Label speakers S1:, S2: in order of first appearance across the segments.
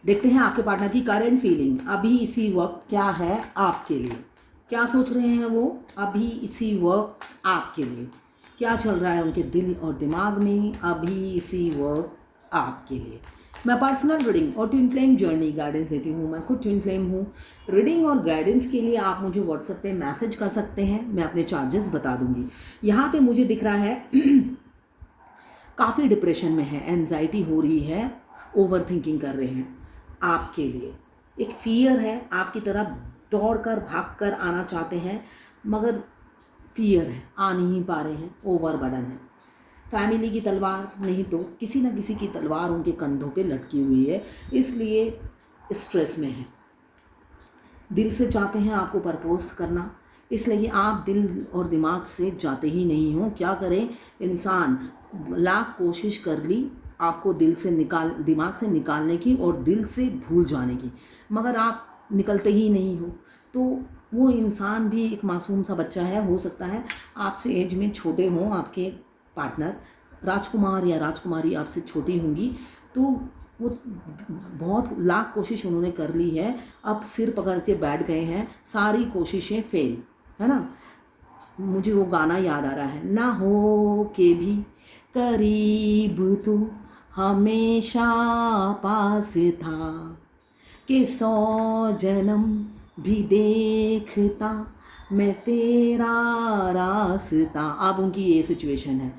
S1: देखते हैं आपके पार्टनर की करंट फीलिंग अभी इसी वक्त क्या है आपके लिए। क्या सोच रहे हैं वो अभी इसी वक्त आपके लिए, क्या चल रहा है उनके दिल और दिमाग में अभी इसी वक्त आपके लिए। मैं पर्सनल रीडिंग और ट्विन फ्लेम जर्नी गाइडेंस देती हूँ। मैं खुद ट्विन फ्लेम हूँ। रीडिंग और गाइडेंस के लिए आप मुझे व्हाट्सएप पे मैसेज कर सकते हैं, मैं अपने चार्जेस बता दूंगी। यहाँ पे मुझे दिख रहा है काफ़ी डिप्रेशन में है, एंजाइटी हो रही है, ओवर थिंकिंग कर रहे हैं। आपके लिए एक फियर है, आपकी तरफ दौड़ कर भाग कर आना चाहते हैं मगर फियर है, आ नहीं पा रहे हैं, ओवर बर्डन है। फैमिली की तलवार नहीं तो किसी न किसी की तलवार उनके कंधों पे लटकी हुई है, इसलिए स्ट्रेस में है। दिल से चाहते हैं आपको प्रपोज करना, इसलिए आप दिल और दिमाग से जाते ही नहीं हो। क्या करें, इंसान लाख कोशिश कर ली आपको दिमाग से निकालने की और दिल से भूल जाने की, मगर आप निकलते ही नहीं हो। तो वो इंसान भी एक मासूम सा बच्चा है, हो सकता है आपसे एज में छोटे हों आपके पार्टनर, राजकुमार या राजकुमारी आपसे छोटी होंगी, तो वो बहुत लाख कोशिश उन्होंने कर ली है, अब सिर पकड़ के बैठ गए हैं, सारी कोशिशें फेल, है ना। मुझे वो गाना याद आ रहा है, ना हो के भी करीब तू हमेशा पास था, कि 100 जन्म भी देखता मैं तेरा रास्ता। अब उनकी ये सिचुएशन है,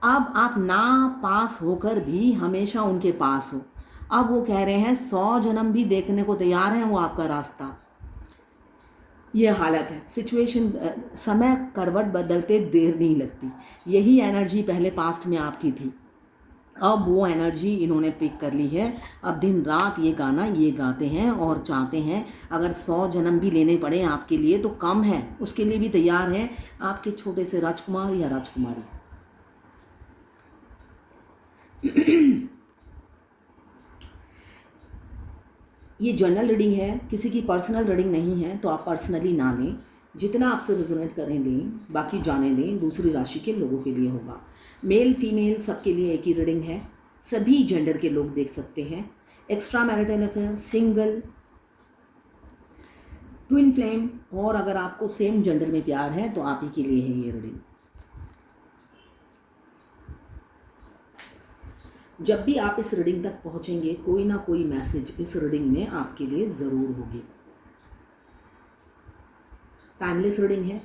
S1: अब आप ना पास होकर भी हमेशा उनके पास हो। अब वो कह रहे हैं 100 जन्म भी देखने को तैयार हैं वो आपका रास्ता। ये हालत है, सिचुएशन, समय करवट बदलते देर नहीं लगती। यही एनर्जी पहले पास्ट में आपकी थी, अब वो एनर्जी इन्होंने पिक कर ली है। अब दिन रात ये गाना ये गाते हैं और चाहते हैं अगर 100 जन्म भी लेने पड़े आपके लिए तो कम है, उसके लिए भी तैयार है आपके छोटे से राजकुमार या राजकुमारी। ये जनरल रीडिंग है, किसी की पर्सनल रीडिंग नहीं है, तो आप पर्सनली ना लें, जितना आपसे रेजोनेट करें लें, बाकी जाने दें, दूसरी राशि के लोगों के लिए होगा। मेल फीमेल सबके लिए एक ही रीडिंग है, सभी जेंडर के लोग देख सकते हैं। Extra marital affair, single, twin flame, और अगर आपको सेम जेंडर में प्यार है तो आप ही के लिए है ये रीडिंग। जब भी आप इस रीडिंग तक पहुंचेंगे कोई ना कोई मैसेज इस रीडिंग में आपके लिए ज़रूर होगी। टाइमलेस रीडिंग है,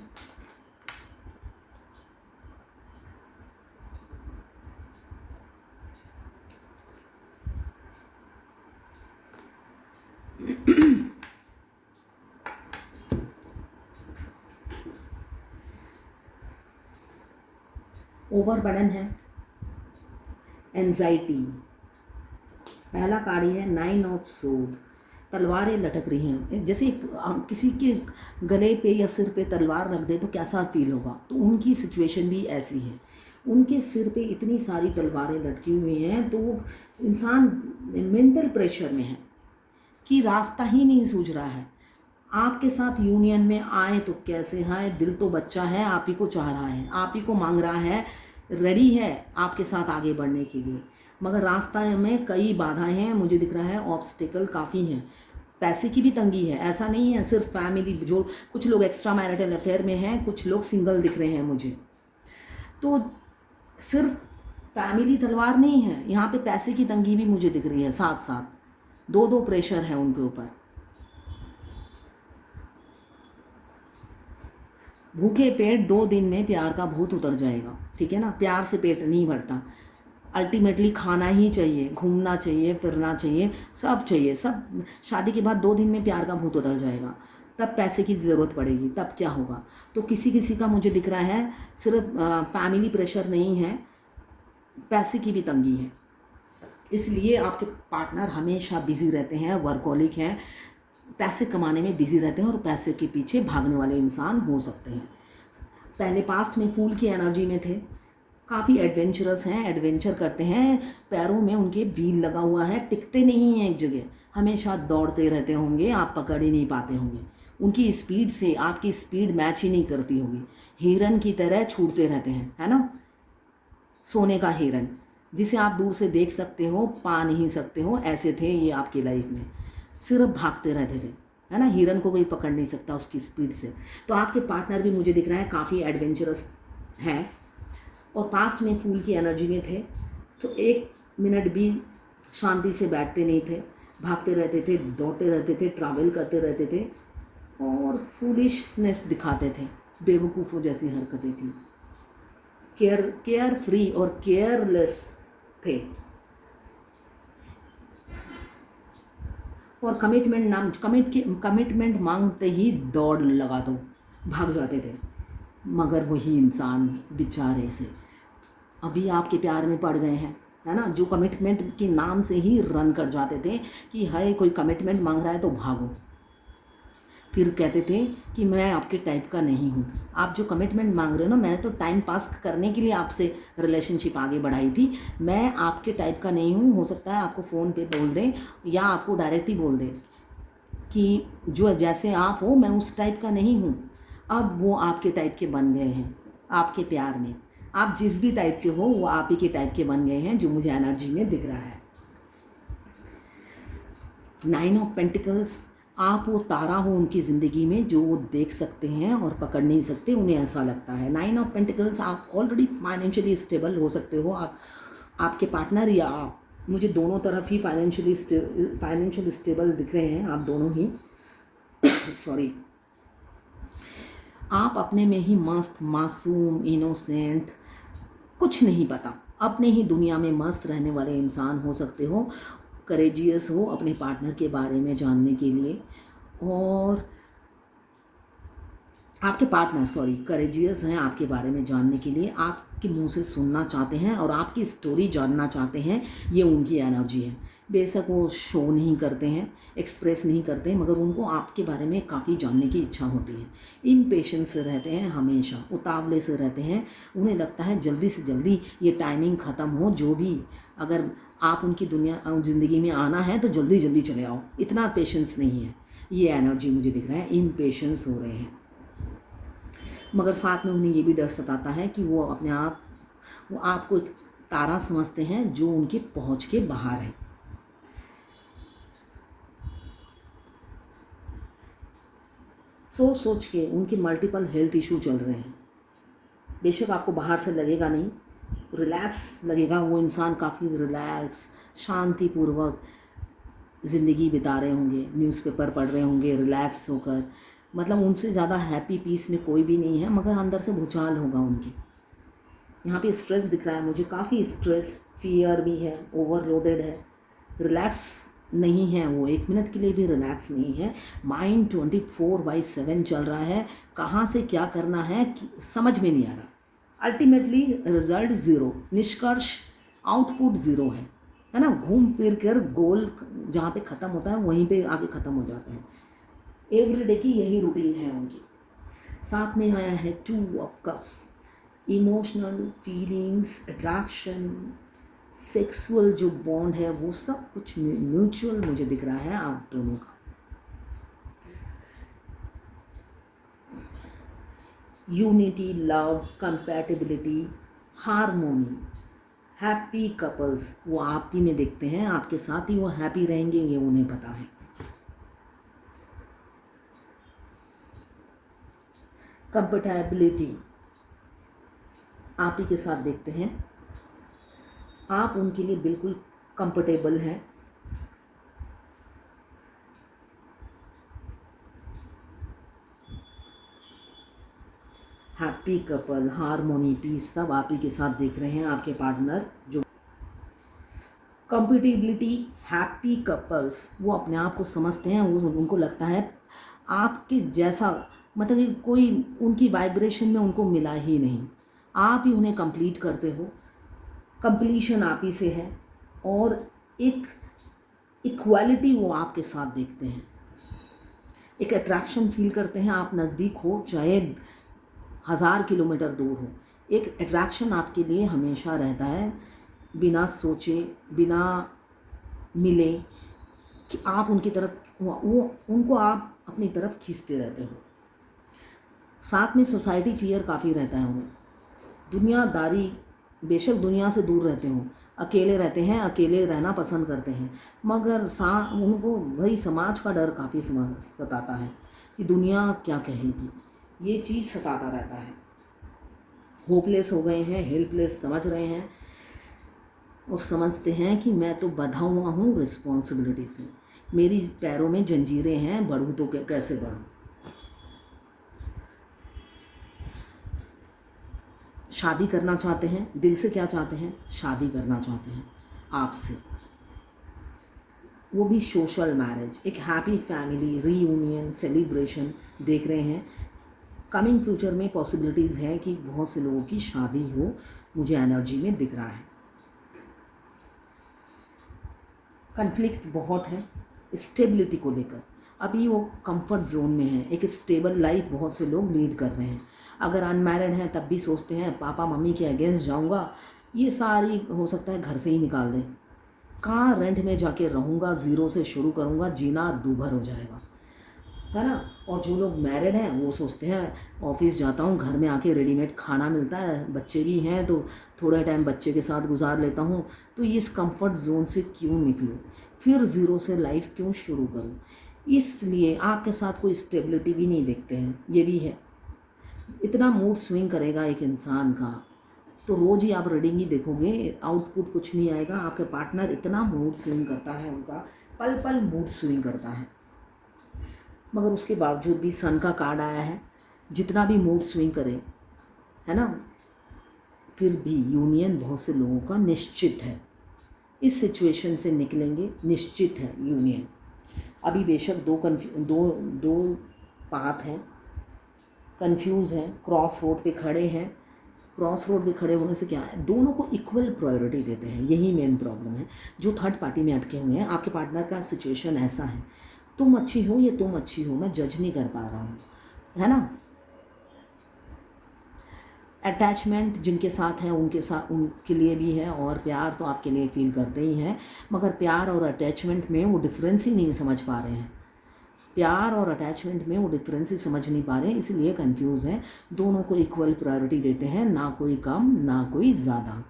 S1: ओवरबर्डन है, एंजाइटी। पहला कार्ड है 9 ऑफ सोड, तलवारें लटक रही हैं, जैसे किसी के गले पे या सिर पे तलवार रख दे तो कैसा फील होगा, तो उनकी सिचुएशन भी ऐसी है। उनके सिर पे इतनी सारी तलवारें लटकी हुई हैं तो वो इंसान मेंटल प्रेशर में है कि रास्ता ही नहीं सूझ रहा है। आपके साथ यूनियन में आए तो कैसे आए, दिल तो बच्चा है, आप ही को चाह रहा है, आप ही को मांग रहा है, रेडी है आपके साथ आगे बढ़ने के लिए, मगर रास्ता में कई बाधाएं हैं। मुझे दिख रहा है ऑब्स्टिकल काफ़ी हैं, पैसे की भी तंगी है। ऐसा नहीं है सिर्फ फैमिली, जो कुछ लोग एक्स्ट्रा मैरिटल अफेयर में हैं, कुछ लोग सिंगल दिख रहे हैं मुझे, तो सिर्फ फैमिली तलवार नहीं है, यहाँ पे पैसे की तंगी भी मुझे दिख रही है, साथ साथ दो प्रेशर है उनके ऊपर। भूखे पेट 2 दिन में प्यार का भूत उतर जाएगा, ठीक है ना। प्यार से पेट नहीं भरता, अल्टीमेटली खाना ही चाहिए, घूमना चाहिए, फिरना चाहिए, सब चाहिए, सब। शादी के बाद 2 दिन में प्यार का भूत उतर जाएगा, तब पैसे की ज़रूरत पड़ेगी, तब क्या होगा। तो किसी किसी का मुझे दिख रहा है सिर्फ फैमिली प्रेशर नहीं है, पैसे की भी तंगी है, इसलिए आपके पार्टनर हमेशा बिजी रहते हैं, वर्कहोलिक हैं, पैसे कमाने में बिजी रहते हैं और पैसे के पीछे भागने वाले इंसान हो सकते हैं। पहले पास्ट में फूल की एनर्जी में थे, काफ़ी एडवेंचरस हैं, एडवेंचर करते हैं, पैरों में उनके व्हील लगा हुआ है, टिकते नहीं हैं एक जगह, हमेशा दौड़ते रहते होंगे, आप पकड़ ही नहीं पाते होंगे, उनकी स्पीड से आपकी स्पीड मैच ही नहीं करती होगी, हिरन की तरह छूटते रहते हैं, है ना, सोने का हिरन। जिसे आप दूर से देख सकते हो, पा नहीं सकते हो, ऐसे थे ये आपकी लाइफ में। सिर्फ भागते रहते थे, है ना, हिरन को कोई पकड़ नहीं सकता उसकी स्पीड से। तो आपके पार्टनर भी मुझे दिख रहा है काफ़ी एडवेंचरस है और पास्ट में फूल की एनर्जी में थे। तो एक मिनट भी शांति से बैठते नहीं थे, भागते रहते थे, दौड़ते रहते थे, ट्रैवल करते रहते थे और फूलिशनेस दिखाते थे, बेवकूफ़ों जैसी हरकतें थी। केयर फ्री और केयरलेस थे। और कमिटमेंट मांगते ही दौड़ लगा दो, भाग जाते थे। मगर वही इंसान बेचारे से अभी आपके प्यार में पड़ गए हैं, है ना, जो कमिटमेंट के नाम से ही रन कर जाते थे कि हाय कोई कमिटमेंट मांग रहा है तो भागो। फिर कहते थे कि मैं आपके टाइप का नहीं हूँ। आप जो कमिटमेंट मांग रहे हो ना, मैंने तो टाइम पास करने के लिए आपसे रिलेशनशिप आगे बढ़ाई थी, मैं आपके टाइप का नहीं हूँ। हो सकता है आपको फ़ोन पे बोल दें या आपको डायरेक्ट ही बोल दें कि जो जैसे आप हो मैं उस टाइप का नहीं हूँ। अब वो आपके टाइप के बन गए हैं आपके प्यार में। आप जिस भी टाइप के हो वो आप ही के टाइप के बन गए हैं, जो मुझे एनर्जी में दिख रहा है। 9 ऑफ पेंटिकल्स, आप वो तारा हो उनकी ज़िंदगी में जो वो देख सकते हैं और पकड़ नहीं सकते, उन्हें ऐसा लगता है। 9 ऑफ पेंटिकल्स, आप ऑलरेडी फाइनेंशियली स्टेबल हो सकते हो, आपके पार्टनर या आप, मुझे दोनों तरफ ही फाइनेंशियल स्टेबल दिख रहे हैं, आप दोनों ही सॉरी। आप अपने में ही मस्त, मासूम, इनोसेंट, कुछ नहीं पता, अपने ही दुनिया में मस्त रहने वाले इंसान हो सकते हो। करेजियस हो अपने पार्टनर के बारे में जानने के लिए, और आपके पार्टनर करेजियस हैं आपके बारे में जानने के लिए, आपके मुंह से सुनना चाहते हैं और आपकी स्टोरी जानना चाहते हैं। ये उनकी एनर्जी है। बेशक वो शो नहीं करते हैं, एक्सप्रेस नहीं करते हैं, मगर उनको आपके बारे में काफ़ी जानने की इच्छा होती है। इम्पेशेंस से रहते हैं, हमेशा उतावले से रहते हैं। उन्हें लगता है जल्दी से जल्दी ये टाइमिंग ख़त्म हो, जो भी, अगर आप उनकी ज़िंदगी में आना है तो जल्दी जल्दी चले आओ, इतना पेशेंस नहीं है। ये एनर्जी मुझे दिख रहा है, इम्पेशेंस हो रहे हैं। मगर साथ में उन्हें ये भी डर सताता है कि वो आपको एक तारा समझते हैं जो उनकी पहुंच के बाहर है। सोच के उनके मल्टीपल हेल्थ इशू चल रहे हैं। बेशक आपको बाहर से लगेगा नहीं, रिलैक्स लगेगा, वो इंसान काफ़ी रिलैक्स, शांतिपूर्वक ज़िंदगी बिता रहे होंगे, न्यूज़पेपर पढ़ रहे होंगे रिलैक्स होकर। मतलब उनसे ज़्यादा हैप्पी पीस में कोई भी नहीं है, मगर अंदर से भूचाल होगा उनके। यहाँ पे स्ट्रेस दिख रहा है मुझे, काफ़ी स्ट्रेस, फियर भी है, ओवरलोडेड है, रिलैक्स नहीं है वो, एक मिनट के लिए भी रिलैक्स नहीं है। माइंड 24/7 चल रहा है, कहाँ से क्या करना है समझ में नहीं आ रहा। अल्टीमेटली रिजल्ट ज़ीरो, निष्कर्ष आउटपुट ज़ीरो है ना। घूम फिर कर गोल जहाँ पे ख़त्म होता है वहीं पे आगे ख़त्म हो जाते हैं। एवरीडे की यही रूटीन है उनकी। साथ में आया है 2 of cups, emotional feelings, attraction, sexual जो बॉन्ड है वो सब कुछ म्यूचुअल मुझे दिख रहा है आप दोनों का। Unity, love, compatibility, harmony, happy couples, वो आप ही में देखते हैं, आपके साथ ही वो हैप्पी रहेंगे, ये उन्हें पता है। कंपैटिबिलिटी आप ही के साथ देखते हैं, आप उनके लिए बिल्कुल कंफर्टेबल हैं। हैप्पी कपल, हार्मोनी, पीस, सब आप ही के साथ देख रहे हैं आपके पार्टनर। जो कंपैटिबिलिटी, हैप्पी कपल्स, वो अपने आप को समझते हैं, वो उनको लगता है आपके जैसा, मतलब कि कोई उनकी वाइब्रेशन में उनको मिला ही नहीं। आप ही उन्हें कंप्लीट करते हो, कंप्लीशन आप ही से है, और एक इक्वालिटी वो आपके साथ देखते हैं, एक अट्रैक्शन फील करते हैं। आप नज़दीक हो चाहे 1000 किलोमीटर दूर हो, एक अट्रैक्शन आपके लिए हमेशा रहता है, बिना सोचे, बिना मिले, कि आप उनकी तरफ, वो उनको आप अपनी तरफ खींचते रहते हो। साथ में सोसाइटी फियर काफ़ी रहता है उन्हें, दुनियादारी, बेशक दुनिया से दूर रहते हो, अकेले रहते हैं, अकेले रहना पसंद करते हैं, मगर उनको वही समाज का डर काफ़ी सताता है कि दुनिया क्या कहेगी, ये चीज़ सताता रहता है। होपलेस हो गए हैं, हेल्पलेस समझ रहे हैं और समझते हैं कि मैं तो बंधा हुआ हूँ रिस्पॉन्सिबिलिटी से, मेरी पैरों में जंजीरें हैं, बढ़ूँ तो कैसे बढ़ूँ। शादी करना चाहते हैं, दिल से क्या चाहते हैं, शादी करना चाहते हैं आपसे, वो भी सोशल मैरिज, एक हैप्पी फैमिली रीयूनियन सेलिब्रेशन देख रहे हैं। कमिंग फ्यूचर में पॉसिबिलिटीज़ है कि बहुत से लोगों की शादी हो, मुझे एनर्जी में दिख रहा है। कन्फ्लिक्ट बहुत है स्टेबिलिटी को लेकर, अभी वो कंफर्ट जोन में है, एक स्टेबल लाइफ बहुत से लोग लीड कर रहे हैं। अगर अनमैरिड हैं तब भी सोचते हैं पापा मम्मी के अगेंस्ट जाऊंगा, ये सारी हो सकता है घर से ही निकाल दें, कहाँ रेंट में जाके रहूँगा, ज़ीरो से शुरू करूँगा, जीना दूभर हो जाएगा, है ना। और जो लोग मैरिड हैं वो सोचते हैं ऑफिस जाता हूँ, घर में आके रेडीमेड खाना मिलता है, बच्चे भी हैं तो थोड़ा टाइम बच्चे के साथ गुजार लेता हूँ, तो इस कंफर्ट जोन से क्यों निकलूँ, फिर ज़ीरो से लाइफ क्यों शुरू करूँ। इसलिए आपके साथ कोई स्टेबिलिटी भी नहीं देखते हैं, ये भी है। इतना मूड स्विंग करेगा एक इंसान का, तो रोज़ ही आप रीडिंग ही देखोगे, आउटपुट कुछ नहीं आएगा। आपके पार्टनर इतना मूड स्विंग करता है, उनका पल पल मूड स्विंग करता है, मगर उसके बावजूद भी सन का कार्ड आया है, जितना भी मूड स्विंग करे, है ना, फिर भी यूनियन बहुत से लोगों का निश्चित है, इस सिचुएशन से निकलेंगे, निश्चित है यूनियन। अभी बेशक दो पाथ हैं, कंफ्यूज हैं, क्रॉस रोड पे खड़े हैं। क्रॉस रोड पे खड़े होने से क्या है, दोनों को इक्वल प्रायोरिटी देते हैं, यही मेन प्रॉब्लम है। जो थर्ड पार्टी में अटके हुए हैं, आपके पार्टनर का सिचुएशन ऐसा है, तुम अच्छी हो या तुम अच्छी हो, मैं जज नहीं कर पा रहा हूँ, है ना। अटैचमेंट जिनके साथ है उनके लिए भी है, और प्यार तो आपके लिए फील करते ही हैं, मगर प्यार और अटैचमेंट में वो डिफरेंस ही नहीं समझ पा रहे हैं। प्यार और अटैचमेंट में वो डिफरेंस ही समझ नहीं पा रहे हैं, इसलिए कंफ्यूज हैं। दोनों को इक्वल प्रायोरिटी देते हैं, ना कोई कम ना कोई ज़्यादा।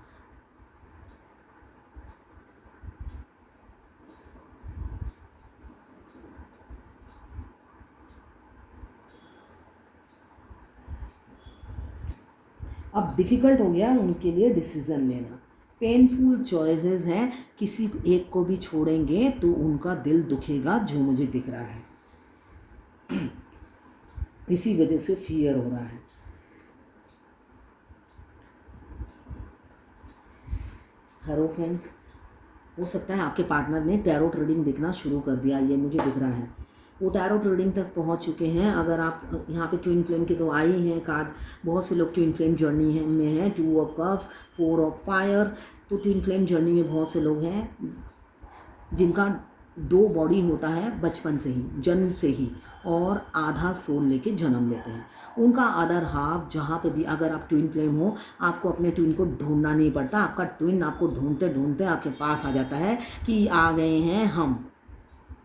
S1: अब डिफ़िकल्ट हो गया उनके लिए डिसीज़न लेना, पेनफुल चॉइसेस हैं, किसी एक को भी छोड़ेंगे तो उनका दिल दुखेगा, जो मुझे दिख रहा है। इसी वजह से फियर हो रहा है। हेरोफेंट, हो सकता है आपके पार्टनर ने टैरोट रीडिंग दिखना शुरू कर दिया, ये मुझे दिख रहा है, वो टैरोट रीडिंग तक पहुंच चुके हैं। अगर आप यहाँ पे ट्विन फ्लेम के तो आई हैं कार्ड, बहुत से लोग ट्विन फ्लेम जर्नी है में हैं, 2 ऑफ कप्स, 4 ऑफ फायर, तो ट्विन फ्लेम जर्नी में बहुत से लोग हैं जिनका 2 बॉडी होता है बचपन से ही, जन्म से ही, और आधा सोल लेके जन्म लेते हैं। उनका अदर हाफ जहाँ पे भी, अगर आप ट्विन फ्लेम हो, आपको अपने ट्विन को ढूंढना नहीं पड़ता, आपका ट्विन आपको ढूंढते ढूंढते आपके पास आ जाता है कि आ गए हैं हम,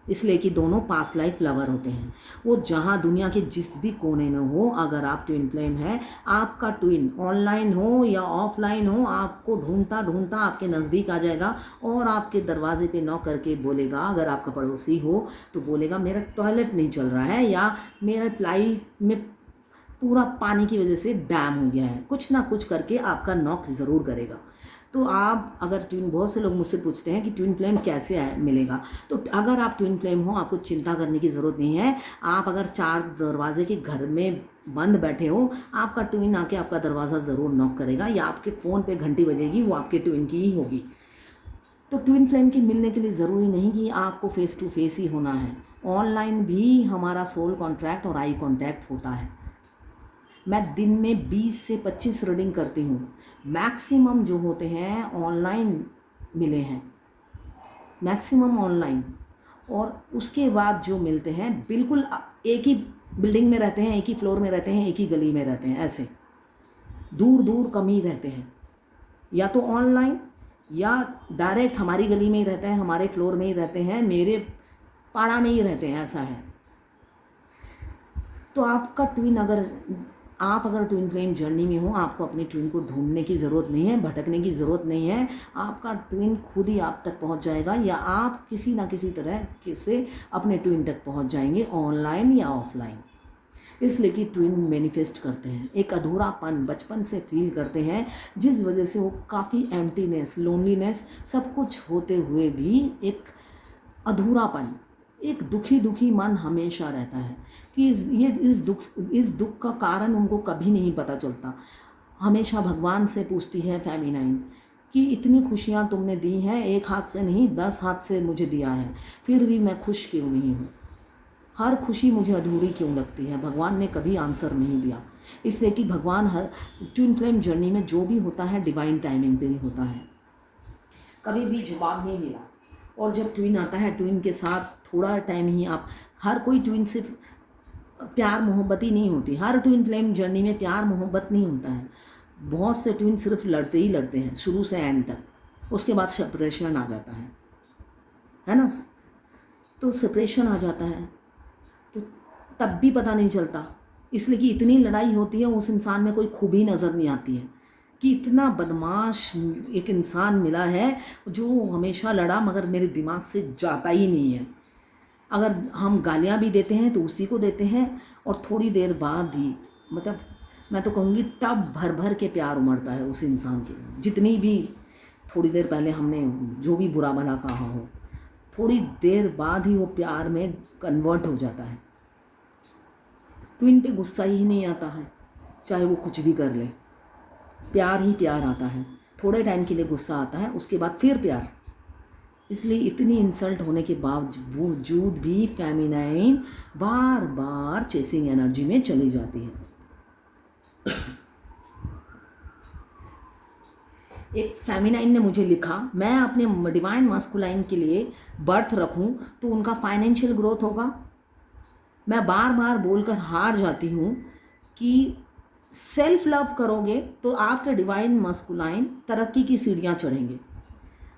S1: इसलिए कि दोनों पास्ट लाइफ लवर होते हैं। वो जहाँ दुनिया के जिस भी कोने में हो, अगर आप ट्विन फ्लेम है, आपका ट्विन ऑनलाइन हो या ऑफलाइन हो, आपको ढूंढता ढूंढता आपके नज़दीक आ जाएगा और आपके दरवाजे पे नॉक करके बोलेगा, अगर आपका पड़ोसी हो तो बोलेगा मेरा टॉयलेट नहीं चल रहा है, या मेरा प्लाई में पूरा पानी की वजह से डैम हो गया है, कुछ ना कुछ करके आपका नॉक ज़रूर करेगा। तो आप अगर ट्विन, बहुत से लोग मुझसे पूछते हैं कि ट्विन फ्लेम कैसे मिलेगा, तो अगर आप ट्विन फ्लेम हो, आपको चिंता करने की ज़रूरत नहीं है। आप अगर 4 दरवाजे के घर में बंद बैठे हो, आपका ट्विन आके आपका दरवाज़ा ज़रूर नॉक करेगा, या आपके फ़ोन पे घंटी बजेगी, वो आपके ट्विन की ही होगी। तो ट्विन फ्लेम के मिलने के लिए ज़रूरी नहीं कि आपको फेस टू फेस ही होना है, ऑनलाइन भी हमारा सोल कॉन्ट्रैक्ट और आई कॉन्टैक्ट होता है। मैं दिन में 20 से 25 रीडिंग करती हूँ, मैक्सिमम जो होते हैं ऑनलाइन मिले हैं, मैक्सिमम ऑनलाइन, और उसके बाद जो मिलते हैं बिल्कुल एक ही बिल्डिंग में रहते हैं, एक ही फ्लोर में रहते हैं, एक ही गली में रहते हैं, ऐसे दूर दूर कम ही रहते हैं, या तो ऑनलाइन या डायरेक्ट हमारी गली में ही रहते हैं, हमारे फ्लोर में ही रहते हैं, मेरे पाड़ा में ही रहते हैं, ऐसा है। तो आपका ट्विन अगर आप अगर ट्विन फ्लेम जर्नी में हो, आपको अपने ट्विन को ढूंढने की ज़रूरत नहीं है, भटकने की ज़रूरत नहीं है। आपका ट्विन खुद ही आप तक पहुंच जाएगा, या आप किसी ना किसी तरह से अपने ट्विन तक पहुंच जाएंगे, ऑनलाइन या ऑफलाइन। इसलिए कि ट्विन मैनिफेस्ट करते हैं, एक अधूरापन बचपन से फील करते हैं, जिस वजह से वो काफ़ी एम्प्टीनेस, लोनलीनेस, सब कुछ होते हुए भी एक अधूरापन, एक दुखी दुखी मन हमेशा रहता है कि इस दुख का कारण उनको कभी नहीं पता चलता। हमेशा भगवान से पूछती है फेमिनाइन कि इतनी खुशियाँ तुमने दी हैं, एक हाथ से नहीं 10 हाथ से मुझे दिया है, फिर भी मैं खुश क्यों नहीं हूँ, हर खुशी मुझे अधूरी क्यों लगती है। भगवान ने कभी आंसर नहीं दिया, इसलिए कि भगवान हर ट्विन फ्लेम जर्नी में जो भी होता है डिवाइन टाइमिंग पे ही होता है, कभी भी जवाब नहीं मिला। और जब ट्विन आता है, ट्विन के साथ थोड़ा टाइम ही आप, हर कोई ट्विन सिर्फ प्यार मोहब्बत ही नहीं होती, हर ट्विन फ्लेम जर्नी में प्यार मोहब्बत नहीं होता है। बहुत से ट्विन सिर्फ लड़ते ही लड़ते हैं शुरू से एंड तक, उसके बाद सेपरेशन आ जाता है ना। तो सेपरेशन आ जाता है तो तब भी पता नहीं चलता, इसलिए कि इतनी लड़ाई होती है, उस इंसान में कोई खूबी नज़र नहीं आती है कि इतना बदमाश एक इंसान मिला है जो हमेशा लड़ा मगर मेरे दिमाग से जाता ही नहीं है। अगर हम गालियाँ भी देते हैं तो उसी को देते हैं, और थोड़ी देर बाद ही, मतलब मैं तो कहूँगी टब भर भर के प्यार उमड़ता है उस इंसान के, जितनी भी थोड़ी देर पहले हमने जो भी बुरा भला कहा हो, थोड़ी देर बाद ही वो प्यार में कन्वर्ट हो जाता है। ट्विन पे गुस्सा ही नहीं आता है, चाहे वो कुछ भी कर ले, प्यार ही प्यार आता है। थोड़े टाइम के लिए गुस्सा आता है, उसके बाद फिर प्यार। इसलिए इतनी इंसल्ट होने के बावजूद भी फेमिनाइन बार बार चेसिंग एनर्जी में चली जाती है। एक फेमिनाइन ने मुझे लिखा, मैं अपने डिवाइन मास्कुलाइन के लिए बर्थ रखूं तो उनका फाइनेंशियल ग्रोथ होगा। मैं बार बार बोलकर हार जाती हूँ कि सेल्फ लव करोगे तो आपके डिवाइन मास्कुलाइन तरक्की की सीढ़ियाँ चढ़ेंगे।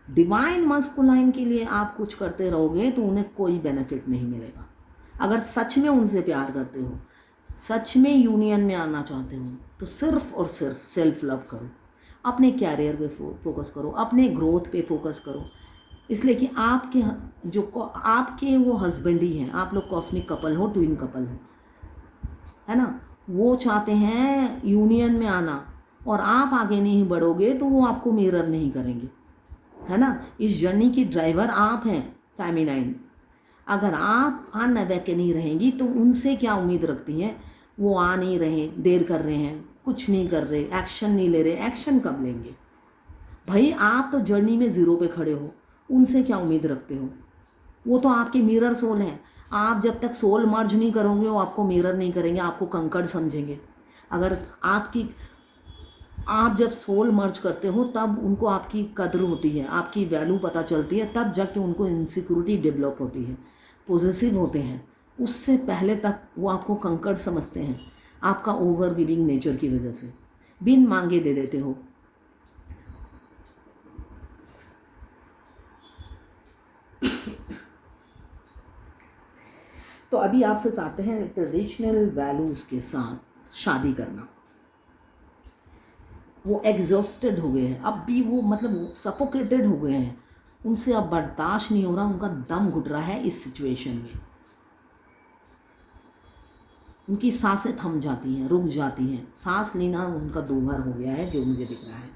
S1: डिवाइन मास्कुलाइन के लिए आप कुछ करते रहोगे तो उन्हें कोई बेनिफिट नहीं मिलेगा। अगर सच में उनसे प्यार करते हो, सच में यूनियन में आना चाहते हो, तो सिर्फ और सिर्फ सेल्फ लव करो, अपने कैरियर पे फोकस करो, अपने ग्रोथ पे फोकस करो। इसलिए कि आपके वो हस्बैंड ही हैं, आप लोग कॉस्मिक कपल हो, ट्विन कपल हो, है ना। वो चाहते हैं यूनियन में आना, और आप आगे नहीं बढ़ोगे तो वो आपको मिरर नहीं करेंगे, है ना। इस जर्नी की ड्राइवर आप हैं फेमिनाइन। अगर आप अनअवेकनी रहेंगी तो उनसे क्या उम्मीद रखती हैं, वो आ नहीं रहे, देर कर रहे हैं, कुछ नहीं कर रहे, एक्शन नहीं ले रहे। एक्शन कब लेंगे भाई, आप तो जर्नी में ज़ीरो पे खड़े हो, उनसे क्या उम्मीद रखते हो। वो तो आपके मिरर सोल हैं। आप जब तक सोल मर्ज नहीं करोगे वो आपको मिरर नहीं करेंगे, आपको कंकड़ समझेंगे। अगर आप जब सोल मर्ज करते हो तब उनको आपकी कदर होती है, आपकी वैल्यू पता चलती है, तब जाके उनको इनसिक्योरिटी डेवलप होती है, पॉजिटिव होते हैं। उससे पहले तक वो आपको कंकड़ समझते हैं, आपका ओवर गिविंग नेचर की वजह से बिन मांगे दे देते हो। तो अभी आपसे चाहते हैं ट्रेडिशनल वैल्यूज़ के साथ शादी करना। वो एग्जॉस्टेड हो गए हैं, अब भी वो मतलब सफोकेटेड हो गए हैं, उनसे अब बर्दाश्त नहीं हो रहा, उनका दम घुट रहा है इस सिचुएशन में। उनकी सांसें थम जाती हैं, रुक जाती हैं, सांस लेना उनका दूभर हो गया है, जो मुझे दिख रहा है।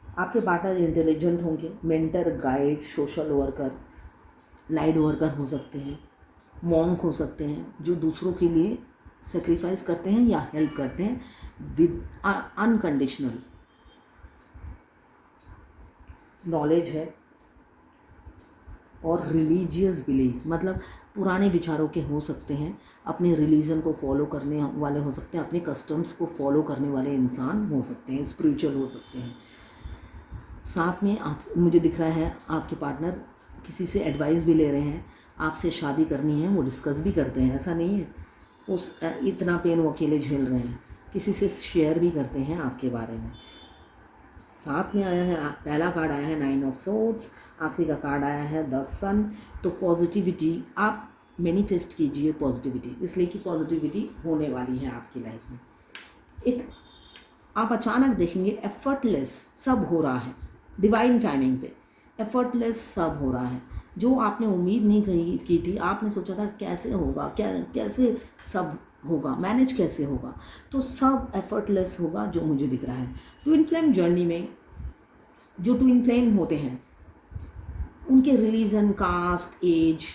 S1: आपके पार्टनर इंटेलिजेंट होंगे, mentor, guide, social worker, light worker हो सकते हैं, मॉन्क हो सकते हैं, जो दूसरों के लिए सेक्रीफाइस करते हैं या हेल्प करते हैं विद अनकंडीशनल। नॉलेज है और रिलीजियस बिलीफ, मतलब पुराने विचारों के हो सकते हैं, अपने रिलीजन को फॉलो करने वाले हो सकते हैं, अपने कस्टम्स को फॉलो करने वाले इंसान हो सकते हैं, स्पिरिचुअल हो सकते हैं। साथ में आप, मुझे दिख रहा है आपके पार्टनर किसी से एडवाइस भी ले रहे हैं, आपसे शादी करनी है, वो डिस्कस भी करते हैं, ऐसा नहीं है उस इतना पेन वो अकेले झेल रहे हैं, किसी से शेयर भी करते हैं आपके बारे में। साथ में आया है, पहला कार्ड आया है 9 ऑफ सोर्ड्स, आखिरी का कार्ड आया है 10 सन। तो पॉजिटिविटी, आप मैनिफेस्ट कीजिए पॉजिटिविटी, इसलिए कि पॉजिटिविटी होने वाली है आपकी लाइफ में। एक आप अचानक देखेंगे एफर्टलेस सब हो रहा है, डिवाइन टाइमिंग पे एफर्टलेस सब हो रहा है। जो आपने उम्मीद नहीं की थी, आपने सोचा था कैसे होगा, कैसे सब होगा, मैनेज कैसे होगा, तो सब एफर्टलेस होगा जो मुझे दिख रहा है। ट्विन फ्लेम जर्नी में जो ट्विन फ्लेम होते हैं उनके रिलीजन, कास्ट, एज,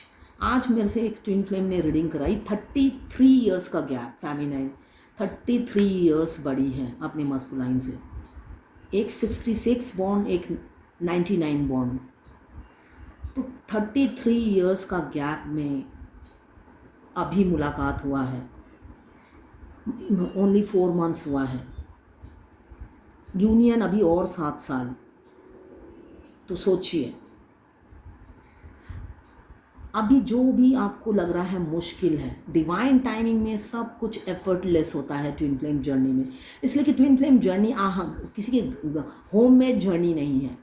S1: आज मेरे से एक ट्विन फ्लेम ने रीडिंग कराई, 33 ईयर्स का गैप, फेमिनाइन 33 ईयर्स बड़ी है अपने मस्कुलाइन से, एक 66 बॉर्न, एक 99 बॉर्न, तो 33 ईयर्स का गैप में अभी मुलाकात हुआ है, ओनली 4 मंथ्स हुआ है, यूनियन अभी और 7 साल। तो सोचिए, अभी जो भी आपको लग रहा है मुश्किल है, डिवाइन टाइमिंग में सब कुछ एफर्टलेस होता है ट्विन फ्लेम जर्नी में। इसलिए कि ट्विन फ्लेम जर्नी किसी की होममेड जर्नी नहीं है,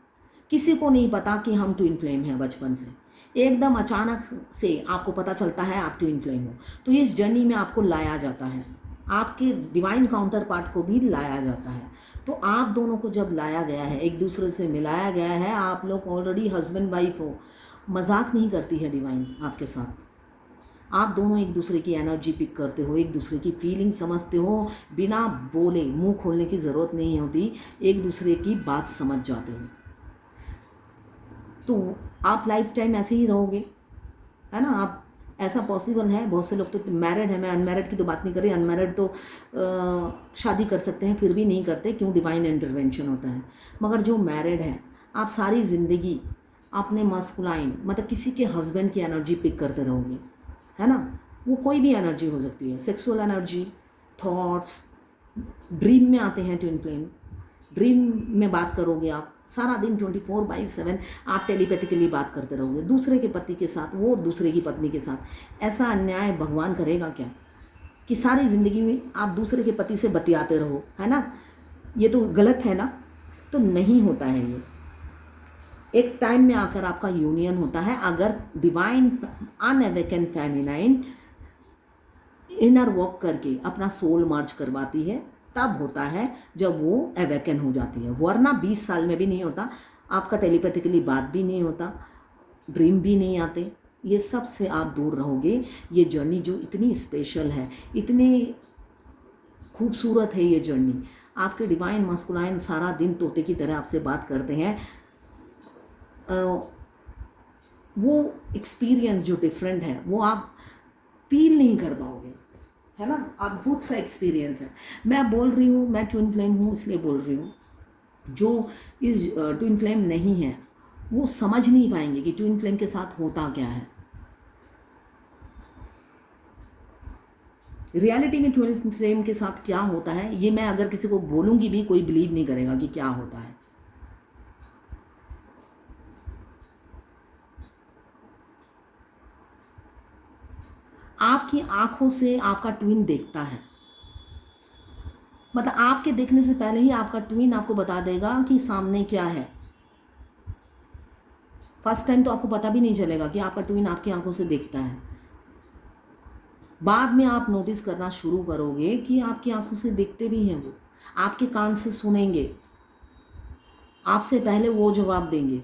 S1: किसी को नहीं पता कि हम ट्विन फ्लेम हैं बचपन से, एकदम अचानक से आपको पता चलता है आप ट्विन फ्लेम हो, तो इस जर्नी में आपको लाया जाता है, आपके डिवाइन काउंटर पार्ट को भी लाया जाता है। तो आप दोनों को जब लाया गया है, एक दूसरे से मिलाया गया है, आप लोग ऑलरेडी हस्बैंड वाइफ हो, मजाक नहीं करती है डिवाइन आपके साथ। आप दोनों एक दूसरे की एनर्जी पिक करते हो, एक दूसरे की फीलिंग समझते हो, बिना बोले, मुंह खोलने की ज़रूरत नहीं होती, एक दूसरे की बात समझ जाते हो। तो आप लाइफ टाइम ऐसे ही रहोगे, है ना। आप ऐसा पॉसिबल है, बहुत से लोग तो मैरिड है, मैं अनमैरिड की तो बात नहीं कर रही, अनमैरिड तो शादी कर सकते हैं फिर भी नहीं करते, क्यों, डिवाइन इंटरवेंशन होता है। मगर जो मैरिड है, आप सारी ज़िंदगी अपने मस्कुलाइन, मतलब किसी के हस्बैंड की एनर्जी पिक करते रहोगे, है ना। वो कोई भी एनर्जी हो सकती है, सेक्सुअल एनर्जी, थॉट्स, ड्रीम में आते हैं ट्विन फ्लेम, ड्रीम में बात करोगे आप सारा दिन 24/7, आप टेलीपैथिकली बात करते रहोगे दूसरे के पति के साथ, वो दूसरे की पत्नी के साथ। ऐसा अन्याय भगवान करेगा क्या कि सारी ज़िंदगी में आप दूसरे के पति से बतियाते रहो, है ना। ये तो गलत है ना, तो नहीं होता है ये। एक टाइम में आकर आपका यूनियन होता है, अगर डिवाइन अनअवेकन फेमिनाइन इनर वॉक करके अपना सोल मर्ज करवाती है, तब होता है जब वो अवेकन हो जाती है, वरना 20 साल में भी नहीं होता। आपका टेलीपैथिकली बात भी नहीं होता, ड्रीम भी नहीं आते, ये सब से आप दूर रहोगे। ये जर्नी जो इतनी स्पेशल है, इतनी खूबसूरत है ये जर्नी, आपके डिवाइन मस्कुलाइन सारा दिन तोते की तरह आपसे बात करते हैं। वो एक्सपीरियंस जो डिफरेंट है वो आप फील नहीं कर पाओगे, है ना। अद्भुत सा एक्सपीरियंस है। मैं बोल रही हूँ, मैं ट्विन फ्लेम हूँ इसलिए बोल रही हूँ, जो इस ट्विन फ्लेम नहीं है वो समझ नहीं पाएंगे कि ट्विन फ्लेम के साथ होता क्या है। रियलिटी में ट्विन फ्लेम के साथ क्या होता है, ये मैं अगर किसी को बोलूँगी भी कोई बिलीव नहीं करेगा कि क्या होता है। आपकी आंखों से आपका ट्विन देखता है, मतलब आपके देखने से पहले ही आपका ट्विन आपको बता देगा कि सामने क्या है। फर्स्ट टाइम तो आपको पता भी नहीं चलेगा कि आपका ट्विन आपकी आंखों से देखता है, बाद में आप नोटिस करना शुरू करोगे कि आपकी आंखों से देखते भी हैं वो, आपके कान से सुनेंगे, आपसे पहले वो जवाब देंगे।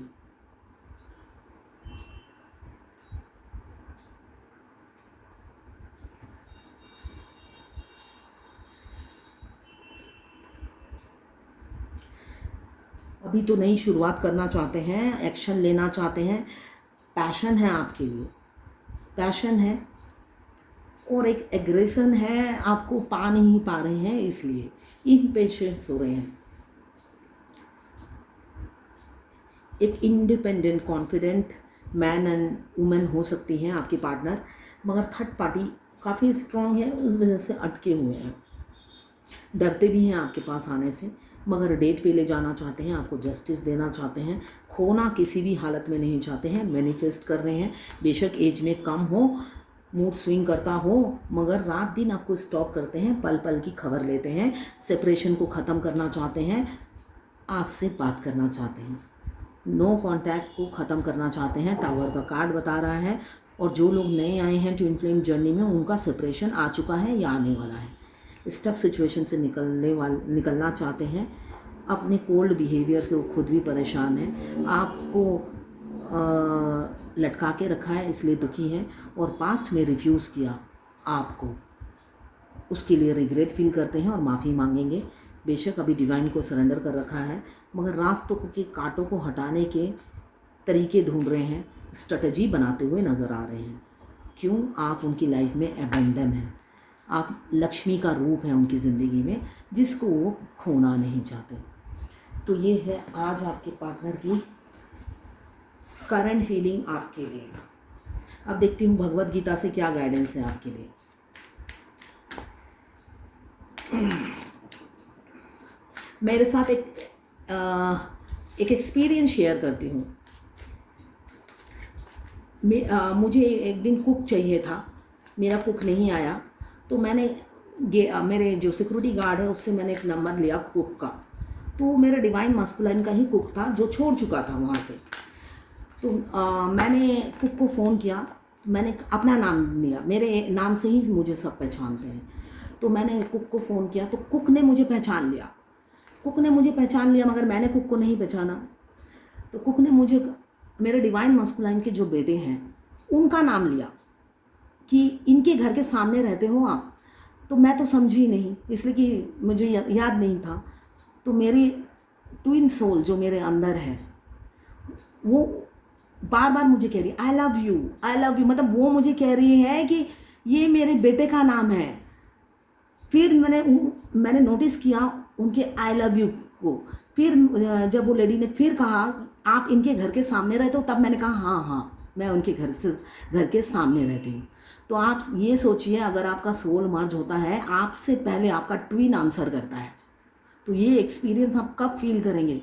S1: अभी तो नई शुरुआत करना चाहते हैं, एक्शन लेना चाहते हैं, पैशन है आपके लिए, पैशन है और एक एग्रेशन है, आपको पा नहीं पा रहे हैं इसलिए इम्पेशेंस हो रहे हैं। एक independent confident man and women हो सकती हैं आपकी पार्टनर, मगर थर्ड पार्टी काफ़ी स्ट्रांग है, उस वजह से अटके हुए हैं, डरते भी हैं आपके पास आने से, मगर डेट पे ले जाना चाहते हैं, आपको जस्टिस देना चाहते हैं, खोना किसी भी हालत में नहीं चाहते हैं, मैनिफेस्ट कर रहे हैं। बेशक एज में कम हो, मूड स्विंग करता हो, मगर रात दिन आपको स्टॉक करते हैं, पल पल की खबर लेते हैं, सेपरेशन को ख़त्म करना चाहते हैं, आपसे बात करना चाहते हैं, नो कांटेक्ट को ख़त्म करना चाहते हैं। टावर का कार्ड बता रहा है, और जो लोग नए आए हैं ट्विन फ्लेम जर्नी में, उनका सेपरेशन आ चुका है या आने वाला है। स्टक सिचुएशन से निकलना चाहते हैं, अपने कोल्ड बिहेवियर से वो खुद भी परेशान है, आपको लटका के रखा है इसलिए दुखी हैं, और पास्ट में रिफ्यूज़ किया आपको, उसके लिए रिग्रेट फील करते हैं और माफ़ी मांगेंगे। बेशक अभी डिवाइन को सरेंडर कर रखा है, मगर रास्तों के कांटों को हटाने के तरीके ढूंढ रहे हैं, स्ट्रेटजी बनाते हुए नज़र आ रहे हैं। क्यों? आप उनकी लाइफ में अबंडन हैं, आप लक्ष्मी का रूप है उनकी ज़िंदगी में, जिसको वो खोना नहीं चाहते। तो ये है आज आपके पार्टनर की करंट फीलिंग आपके लिए। अब देखती हूँ भगवत गीता से क्या गाइडेंस है आपके लिए। मेरे साथ एक एक्सपीरियंस शेयर करती हूँ। मुझे एक दिन कुक चाहिए था, मेरा कुक नहीं आया, तो मैंने मेरे जो सिक्योरिटी गार्ड है उससे मैंने एक नंबर लिया कुक का। तो मेरा डिवाइन मस्कुलाइन का ही कुक था जो छोड़ चुका था वहाँ से। तो मैंने कुक को फ़ोन किया, मैंने अपना नाम लिया, मेरे नाम से ही मुझे सब पहचानते हैं। तो मैंने कुक को फ़ोन किया तो कुक ने मुझे पहचान लिया, मगर मैंने कुक को नहीं पहचाना। तो कुक ने मुझे मेरे डिवाइन मस्कुलाइन के जो बेटे हैं उनका नाम लिया कि इनके घर के सामने रहते हो आप। तो मैं तो समझी नहीं, इसलिए कि मुझे याद नहीं था। तो मेरी ट्विन सोल जो मेरे अंदर है वो बार बार मुझे कह रही आई लव यू, मतलब वो मुझे कह रही है कि ये मेरे बेटे का नाम है। फिर मैंने नोटिस किया उनके आई लव यू को। फिर जब वो लेडी ने फिर कहा आप इनके घर के सामने रहते हो, तब मैंने कहा हाँ मैं उनके घर के सामने रहती हूँ। तो आप ये सोचिए, अगर आपका सोल मर्ज होता है, आपसे पहले आपका ट्विन आंसर करता है। तो ये एक्सपीरियंस आप कब फील करेंगे?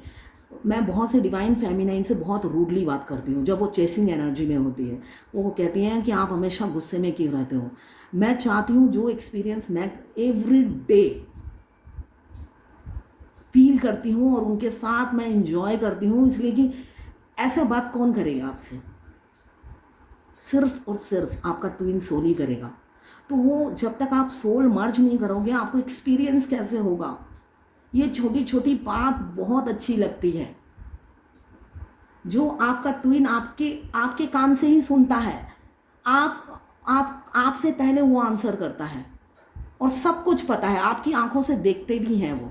S1: मैं बहुत से डिवाइन फेमिनाइन से बहुत रूडली बात करती हूँ जब वो चेसिंग एनर्जी में होती है। वो कहती हैं कि आप हमेशा गुस्से में क्यों रहते हो। मैं चाहती हूँ जो एक्सपीरियंस मैं एवरी डे फील करती हूँ और उनके साथ मैं इंजॉय करती हूँ, इसलिए कि ऐसा बात कौन करेगा आपसे? सिर्फ और सिर्फ आपका ट्विन सोल ही करेगा। तो वो जब तक आप सोल मर्ज नहीं करोगे आपको एक्सपीरियंस कैसे होगा? ये छोटी छोटी बात बहुत अच्छी लगती है, जो आपका ट्विन आपके कान से ही सुनता है। आपसे पहले वो आंसर करता है और सब कुछ पता है, आपकी आंखों से देखते भी हैं वो।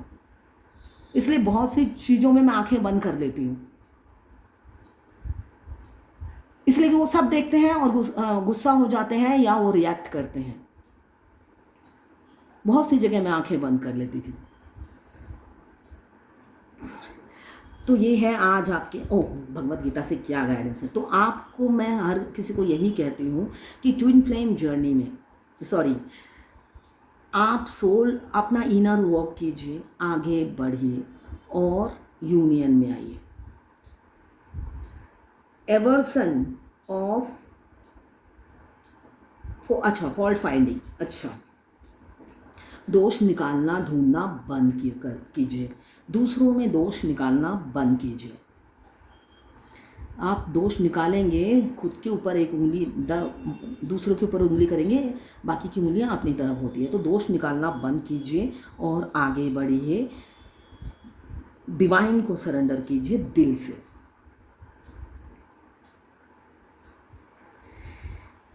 S1: इसलिए बहुत सी चीज़ों में मैं आंखें बंद कर लेती हूँ, इसलिए कि वो सब देखते हैं और गुस्सा हो जाते हैं या वो रिएक्ट करते हैं। बहुत सी जगह मैं आंखें बंद कर लेती थी। तो ये है आज आपके भगवत गीता से क्या गाइडेंस है। तो आपको मैं हर किसी को यही कहती हूँ कि ट्विन फ्लेम जर्नी में आप सोल अपना इनर वॉक कीजिए, आगे बढ़िए और यूनियन में आइए। एवर्सन ऑफ फॉल्ट फाइंडिंग, दोष निकालना ढूंढना बंद कीजिए, दूसरों में दोष निकालना बंद कीजिए। आप दोष निकालेंगे, खुद के ऊपर एक उंगली दूसरों के ऊपर उंगली करेंगे, बाकी की उंगलियां अपनी तरफ होती है। तो दोष निकालना बंद कीजिए और आगे बढ़िए, डिवाइन को सरेंडर कीजिए दिल से।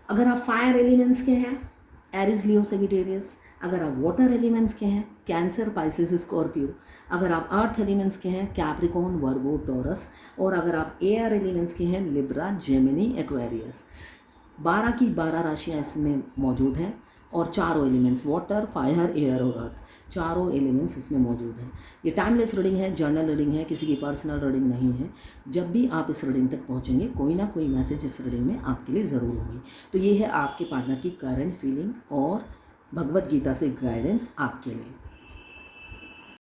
S1: अगर आप फायर एलिमेंट्स के हैं, एरीज लियो सेजिटेरियस। अगर आप वाटर एलिमेंट्स के हैं, कैंसर पाइसेस स्कॉर्पियो। अगर आप अर्थ एलिमेंट्स के हैं, कैप्रिकॉर्न वर्गो टॉरस। और अगर आप एयर एलिमेंट्स के हैं, लिब्रा जेमिनी एक्वेरियस। 12 की 12 राशियाँ इसमें मौजूद हैं और चारों एलिमेंट्स वाटर फायर एयर और अर्थ, चारों एलिमेंट्स इसमें मौजूद हैं। ये टाइमलेस रीडिंग है, जर्नल रीडिंग है, किसी की पर्सनल रीडिंग नहीं है। जब भी आप इस रीडिंग तक पहुँचेंगे कोई ना कोई मैसेज इस रीडिंग में आपके लिए ज़रूर होगी। तो ये है आपके पार्टनर की करंट फीलिंग और भगवत गीता से गाइडेंस आपके लिए।